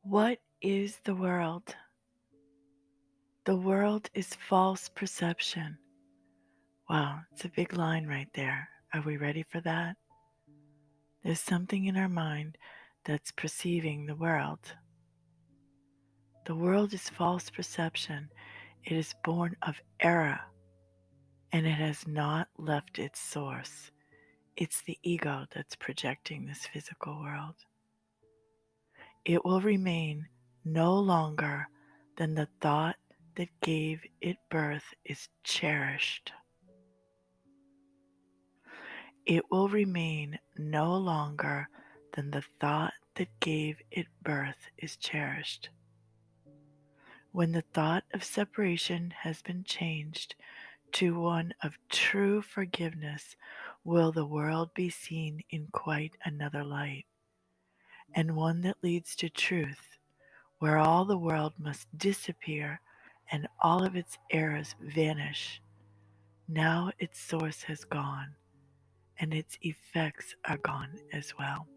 What is the world? The world is false perception. Wow, it's a big line right there. Are we ready for that? There's something in our mind that's perceiving the world. The world is false perception. It is born of error and it has not left its source. It's the ego that's projecting this physical world. It will remain no longer than the thought that gave it birth is cherished. It will remain no longer than the thought that gave it birth is cherished. When the thought of separation has been changed to one of true forgiveness, will the world be seen in quite another light, and one that leads to truth, where all the world must disappear and all of its errors vanish. Now its source has gone, and its effects are gone as well.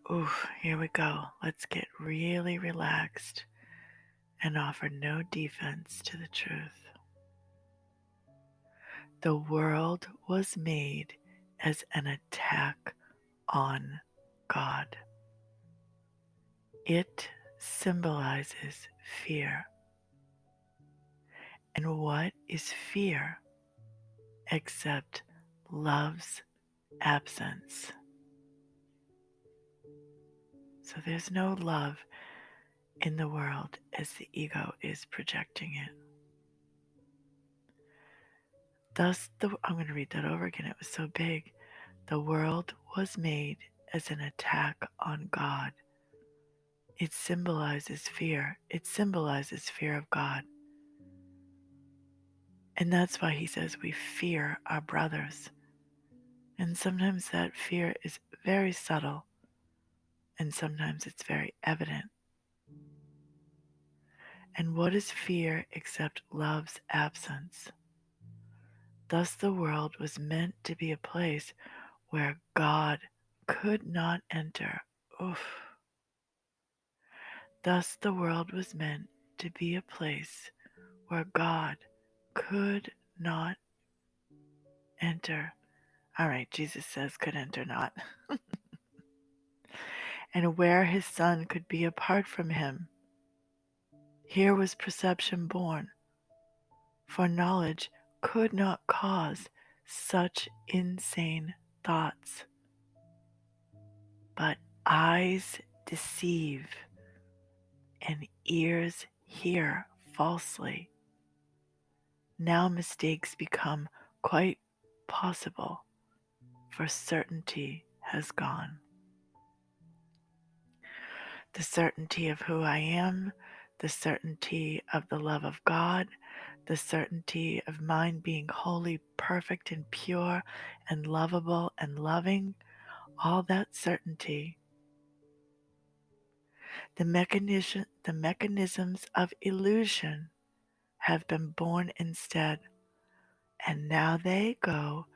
Ooh, here we go. Let's get really relaxed and offer no defense to the truth. The world was made as an attack on God. It symbolizes fear. And what is fear except love's absence? So there's no love in the world as the ego is projecting it. I'm going to read that over again. It was so big. The world was made as an attack on God. It symbolizes fear. It symbolizes fear of God. And that's why he says we fear our brothers. And sometimes that fear is very subtle, and sometimes it's very evident. And what is fear except love's absence? Thus the world was meant to be a place where God could not enter. Oof. Thus the world was meant to be a place where God could not enter. All right, Jesus says could enter not. And where his son could be apart from him. Here was perception born, for knowledge could not cause such insane thoughts. But eyes deceive and ears hear falsely. Now mistakes become quite possible, for certainty has gone. The certainty of who I am, the certainty of the love of God, the certainty of mine being wholly perfect and pure and lovable and loving, all that certainty. The mechanisms of illusion have been born instead, and now they go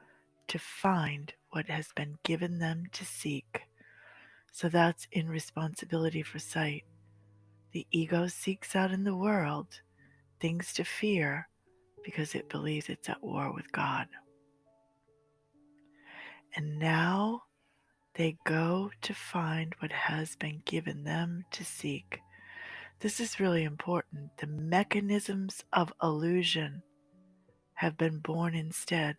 to find what has been given them to seek. So that's in responsibility for sight. The ego seeks out in the world things to fear because it believes it's at war with God. And now they go to find what has been given them to seek. This is really important. The mechanisms of illusion have been born instead.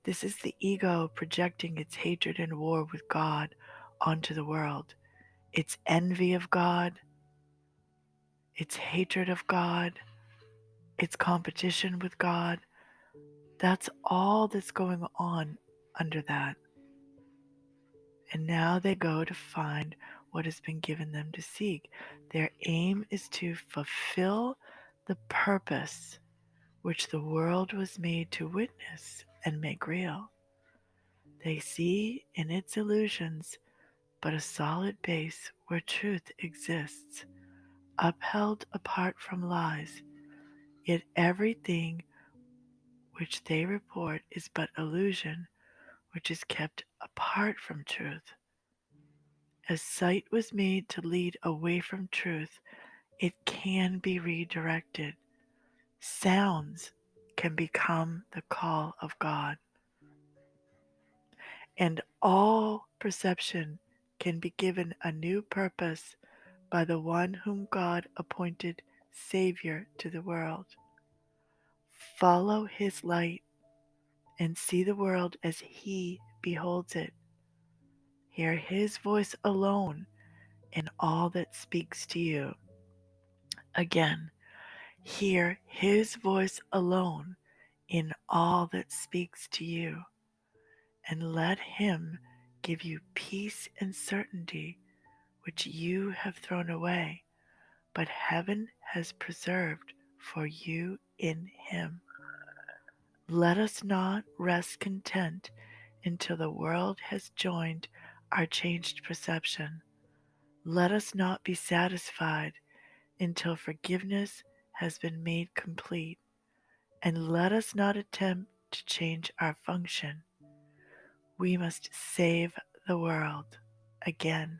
This is the ego projecting its hatred and war with God onto the world. Its envy of God, its hatred of God, its competition with God. That's all that's going on under that. And now they go to find what has been given them to seek. Their aim is to fulfill the purpose which the world was made to witness and make real. They see in its illusions but a solid base where truth exists, upheld apart from lies, yet everything which they report is but illusion, which is kept apart from truth. As sight was made to lead away from truth, it can be redirected. Sounds can become the call of God, and all perception can be given a new purpose by the one whom God appointed Savior to the world. Follow his light and see the world as he beholds it. Hear his voice alone in all that speaks to you. Again, hear his voice alone in all that speaks to you, and let him give you peace and certainty which you have thrown away, but heaven has preserved for you in him. Let us not rest content until the world has joined our changed perception. Let us not be satisfied until forgiveness has been made complete, and let us not attempt to change our function. We must save the world. Again,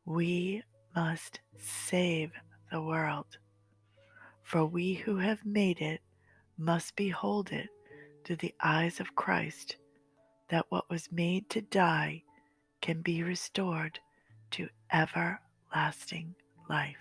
we must save the world. For we who have made it must behold it through the eyes of Christ, that what was made to die can be restored to everlasting life.